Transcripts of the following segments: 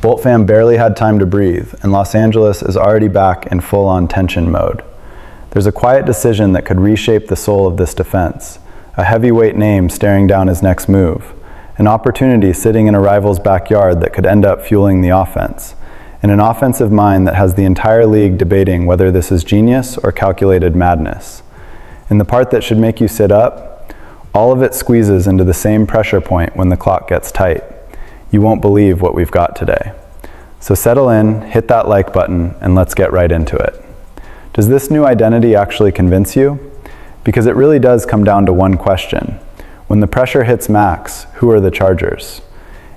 Bolt fam barely had time to breathe, and Los Angeles is already back in full-on tension mode. There's a quiet decision that could reshape the soul of this defense, a heavyweight name staring down his next move, an opportunity sitting in a rival's backyard that could end up fueling the offense, and an offensive mind that has the entire league debating whether this is genius or calculated madness. In the part that should make you sit up, all of it squeezes into the same pressure point when the clock gets tight. You won't believe what we've got today. So settle in, hit that like button, and let's get right into it. Does this new identity actually convince you? Because it really does come down to one question. When the pressure hits max, who are the Chargers?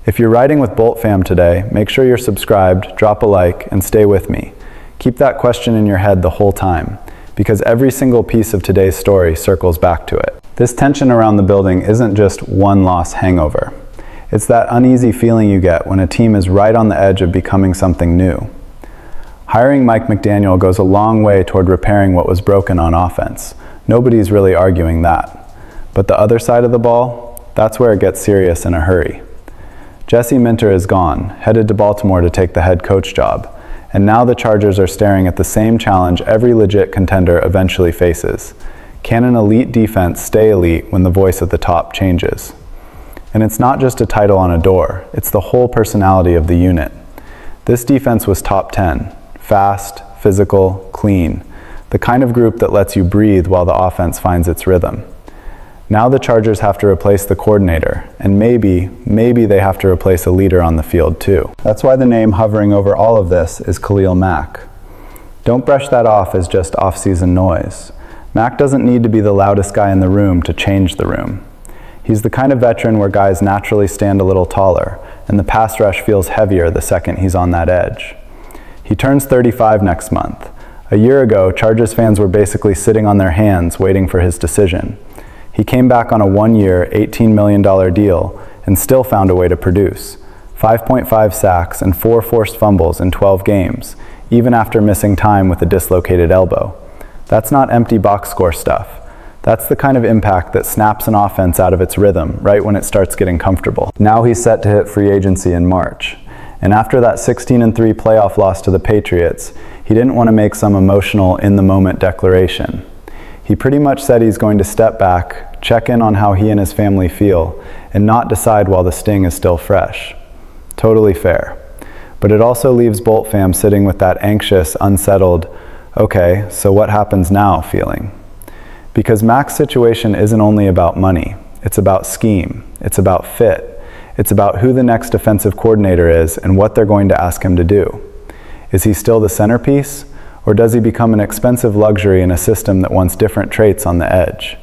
If you're riding with Bolt fam today, make sure you're subscribed, drop a like, and stay with me. Keep that question in your head the whole time, because every single piece of today's story circles back to it. This tension around the building isn't just one loss hangover. It's that uneasy feeling you get when a team is right on the edge of becoming something new. Hiring Mike McDaniel goes a long way toward repairing what was broken on offense. Nobody's really arguing that. But the other side of the ball, that's where it gets serious in a hurry. Jesse Minter is gone, headed to Baltimore to take the head coach job, and now the Chargers are staring at the same challenge every legit contender eventually faces. Can an elite defense stay elite when the voice at the top changes? And it's not just a title on a door, it's the whole personality of the unit. This defense was top 10, fast, physical, clean, the kind of group that lets you breathe while the offense finds its rhythm. Now the Chargers have to replace the coordinator, and maybe they have to replace a leader on the field too. That's why the name hovering over all of this is Khalil Mack. Don't brush that off as just off-season noise. Mack doesn't need to be the loudest guy in the room to change the room. He's the kind of veteran where guys naturally stand a little taller, and the pass rush feels heavier the second he's on that edge. He turns 35 next month. A year ago, Chargers fans were basically sitting on their hands waiting for his decision. He came back on a one-year, $18 million deal and still found a way to produce. 5.5 sacks and 4 forced fumbles in 12 games, even after missing time with a dislocated elbow. That's not empty box score stuff. That's the kind of impact that snaps an offense out of its rhythm right when it starts getting comfortable. Now he's set to hit free agency in March. And after that 16-3 playoff loss to the Patriots, he didn't want to make some emotional, in-the-moment declaration. He pretty much said he's going to step back, check in on how he and his family feel, and not decide while the sting is still fresh. Totally fair. But it also leaves Bolt fam sitting with that anxious, unsettled, okay, so what happens now feeling. Because Mack's situation isn't only about money, it's about scheme, it's about fit, it's about who the next defensive coordinator is and what they're going to ask him to do. Is he still the centerpiece? Or does he become an expensive luxury in a system that wants different traits on the edge?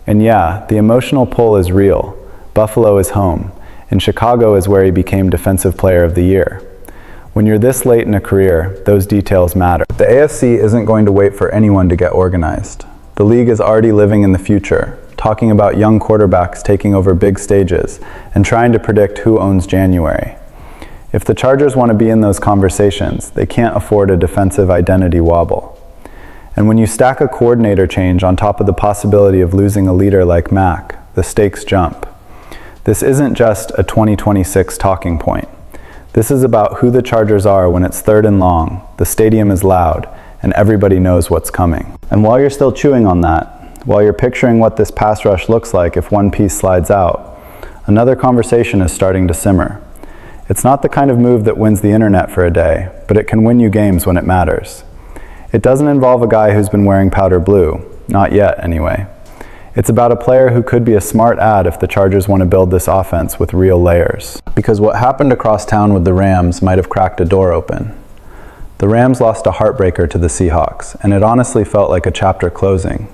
And yeah, the emotional pull is real. Buffalo is home, and Chicago is where he became Defensive Player of the Year. When you're this late in a career, those details matter. The AFC isn't going to wait for anyone to get organized. The league is already living in the future, talking about young quarterbacks taking over big stages and trying to predict who owns January. If the Chargers want to be in those conversations, they can't afford a defensive identity wobble. And when you stack a coordinator change on top of the possibility of losing a leader like Mack, the stakes jump. This isn't just a 2026 talking point. This is about who the Chargers are when it's 3rd and long, the stadium is loud, and everybody knows what's coming. And while you're still chewing on that, while you're picturing what this pass rush looks like if one piece slides out, another conversation is starting to simmer. It's not the kind of move that wins the internet for a day, but it can win you games when it matters. It doesn't involve a guy who's been wearing powder blue, not yet anyway. It's about a player who could be a smart ad if the Chargers want to build this offense with real layers. Because what happened across town with the Rams might have cracked a door open. The Rams lost a heartbreaker to the Seahawks, and it honestly felt like a chapter closing.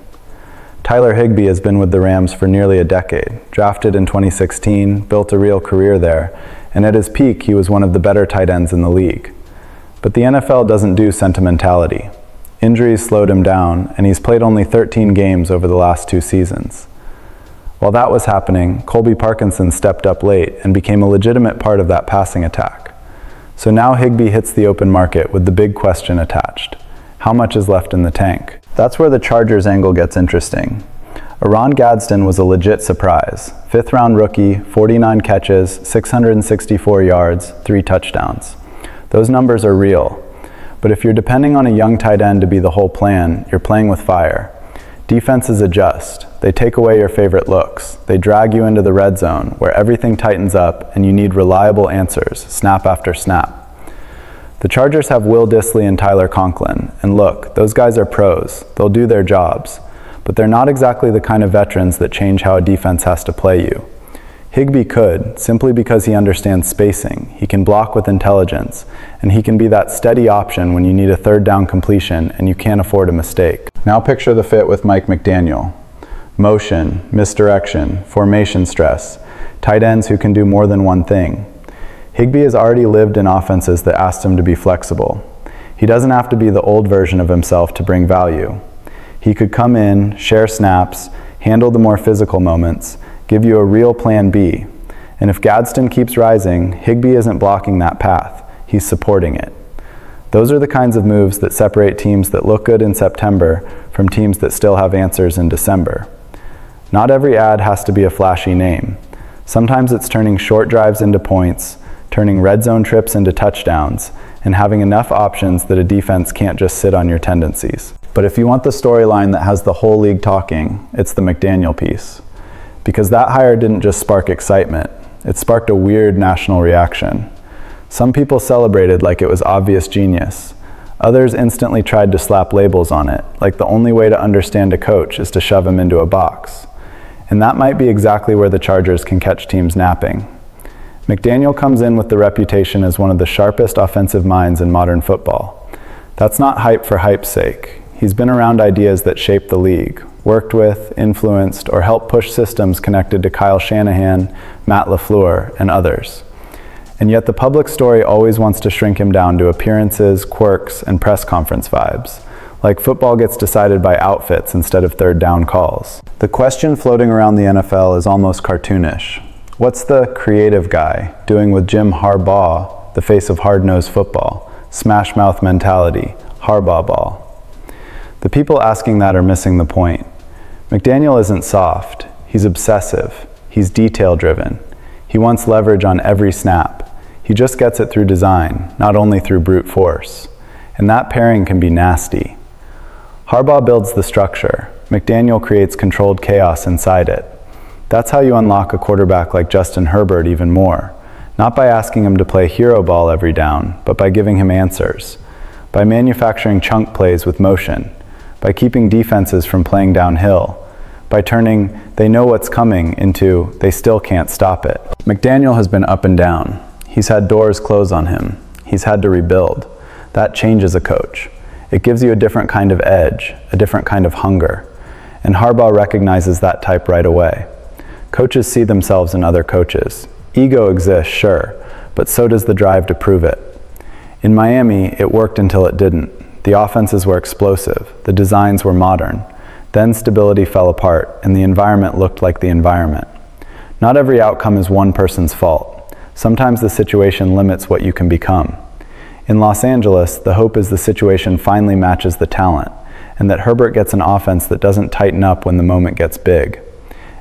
Tyler Higbee has been with the Rams for nearly a decade, drafted in 2016, built a real career there, and at his peak, he was one of the better tight ends in the league. But the NFL doesn't do sentimentality. Injuries slowed him down, and he's played only 13 games over the last 2 seasons. While that was happening, Colby Parkinson stepped up late and became a legitimate part of that passing attack. So now Higbee hits the open market with the big question attached. How much is left in the tank? That's where the Chargers angle gets interesting. Ron Gadsden was a legit surprise. 5th-round rookie, 49 catches, 664 yards, 3 touchdowns. Those numbers are real. But if you're depending on a young tight end to be the whole plan, you're playing with fire. Defenses adjust. They take away your favorite looks. They drag you into the red zone, where everything tightens up and you need reliable answers, snap after snap. The Chargers have Will Dissly and Tyler Conklin, and look, those guys are pros. They'll do their jobs. But they're not exactly the kind of veterans that change how a defense has to play you. Higbee could, simply because he understands spacing. He can block with intelligence, and he can be that steady option when you need a 3rd down completion and you can't afford a mistake. Now picture the fit with Mike McDaniel. Motion, misdirection, formation stress, tight ends who can do more than one thing. Higbee has already lived in offenses that asked him to be flexible. He doesn't have to be the old version of himself to bring value. He could come in, share snaps, handle the more physical moments, give you a real plan B. And if Gadsden keeps rising, Higbee isn't blocking that path. He's supporting it. Those are the kinds of moves that separate teams that look good in September from teams that still have answers in December. Not every ad has to be a flashy name. Sometimes it's turning short drives into points, turning red zone trips into touchdowns, and having enough options that a defense can't just sit on your tendencies. But if you want the storyline that has the whole league talking, it's the McDaniel piece. Because that hire didn't just spark excitement, it sparked a weird national reaction. Some people celebrated like it was obvious genius. Others instantly tried to slap labels on it, like the only way to understand a coach is to shove him into a box. And that might be exactly where the Chargers can catch teams napping. McDaniel comes in with the reputation as one of the sharpest offensive minds in modern football. That's not hype for hype's sake. He's been around ideas that shaped the league, worked with, influenced, or helped push systems connected to Kyle Shanahan, Matt LaFleur, and others. And yet the public story always wants to shrink him down to appearances, quirks, and press conference vibes, like football gets decided by outfits instead of 3rd down calls. The question floating around the NFL is almost cartoonish. What's the creative guy doing with Jim Harbaugh, the face of hard-nosed football, smash mouth mentality, Harbaugh ball? The people asking that are missing the point. McDaniel isn't soft. He's obsessive. He's detail-driven. He wants leverage on every snap. He just gets it through design, not only through brute force. And that pairing can be nasty. Harbaugh builds the structure. McDaniel creates controlled chaos inside it. That's how you unlock a quarterback like Justin Herbert even more. Not by asking him to play hero ball every down, but by giving him answers. By manufacturing chunk plays with motion. By keeping defenses from playing downhill, by turning they know what's coming into they still can't stop it. McDaniel has been up and down. He's had doors close on him. He's had to rebuild. That changes a coach. It gives you a different kind of edge, a different kind of hunger. And Harbaugh recognizes that type right away. Coaches see themselves in other coaches. Ego exists, sure, but so does the drive to prove it. In Miami, it worked until it didn't. The offenses were explosive, the designs were modern. Then stability fell apart, and the environment looked like the environment. Not every outcome is one person's fault. Sometimes the situation limits what you can become. In Los Angeles, the hope is the situation finally matches the talent, and that Herbert gets an offense that doesn't tighten up when the moment gets big.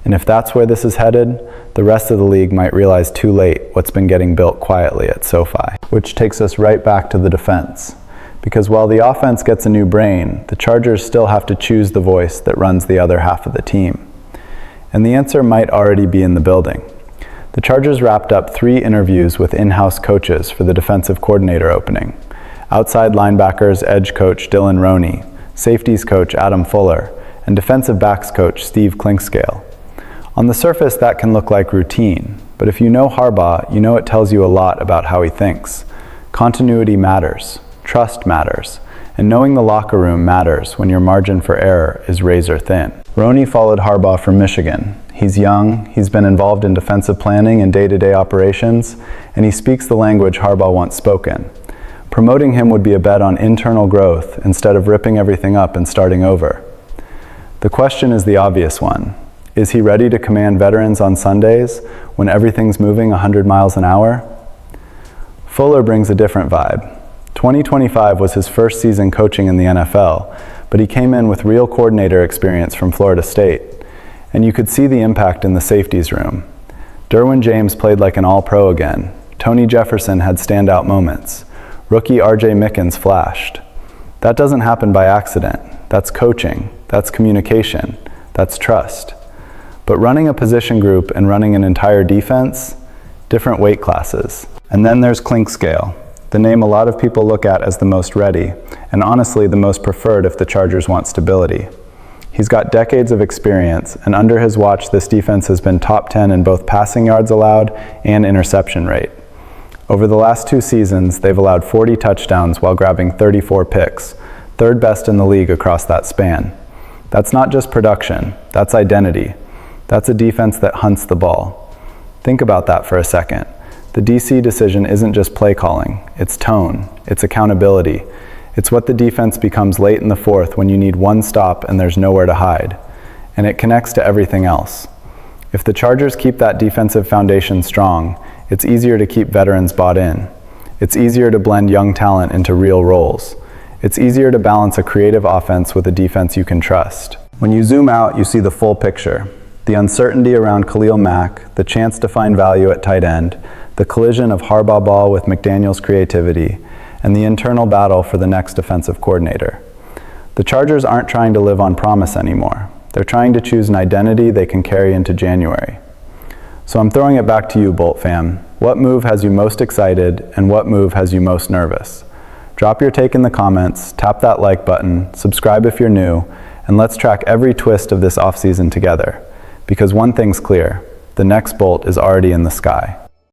And if that's where this is headed, the rest of the league might realize too late what's been getting built quietly at SoFi. Which takes us right back to the defense. Because while the offense gets a new brain, the Chargers still have to choose the voice that runs the other half of the team. And the answer might already be in the building. The Chargers wrapped up 3 interviews with in-house coaches for the defensive coordinator opening. Outside linebackers edge coach Dylan Roney, safeties coach Adam Fuller, and defensive backs coach Steve Clinkscale. On the surface, that can look like routine, but if you know Harbaugh, you know it tells you a lot about how he thinks. Continuity matters. Trust matters, and knowing the locker room matters when your margin for error is razor thin. Roney followed Harbaugh from Michigan. He's young, he's been involved in defensive planning and day-to-day operations, and he speaks the language Harbaugh wants spoken. Promoting him would be a bet on internal growth instead of ripping everything up and starting over. The question is the obvious one. Is he ready to command veterans on Sundays when everything's moving 100 miles an hour? Fuller brings a different vibe. 2025 was his first season coaching in the NFL, but he came in with real coordinator experience from Florida State. And you could see the impact in the safeties room. Derwin James played like an all-pro again. Tony Jefferson had standout moments. Rookie R.J. Mickens flashed. That doesn't happen by accident. That's coaching. That's communication. That's trust. But running a position group and running an entire defense, different weight classes. And then there's Clinkscale, the name a lot of people look at as the most ready, and honestly the most preferred if the Chargers want stability. He's got decades of experience, and under his watch this defense has been top 10 in both passing yards allowed and interception rate. Over the last 2 seasons, they've allowed 40 touchdowns while grabbing 34 picks, third best in the league across that span. That's not just production, that's identity. That's a defense that hunts the ball. Think about that for a second. The DC decision isn't just play calling, it's tone, it's accountability. It's what the defense becomes late in the fourth when you need one stop and there's nowhere to hide. And it connects to everything else. If the Chargers keep that defensive foundation strong, it's easier to keep veterans bought in. It's easier to blend young talent into real roles. It's easier to balance a creative offense with a defense you can trust. When you zoom out, you see the full picture. The uncertainty around Khalil Mack, the chance to find value at tight end, the collision of Harbaugh ball with McDaniel's creativity, and the internal battle for the next defensive coordinator. The Chargers aren't trying to live on promise anymore. They're trying to choose an identity they can carry into January. So I'm throwing it back to you, Bolt fam. What move has you most excited, and what move has you most nervous? Drop your take in the comments, tap that like button, subscribe if you're new, and let's track every twist of this offseason together. Because one thing's clear, the next bolt is already in the sky.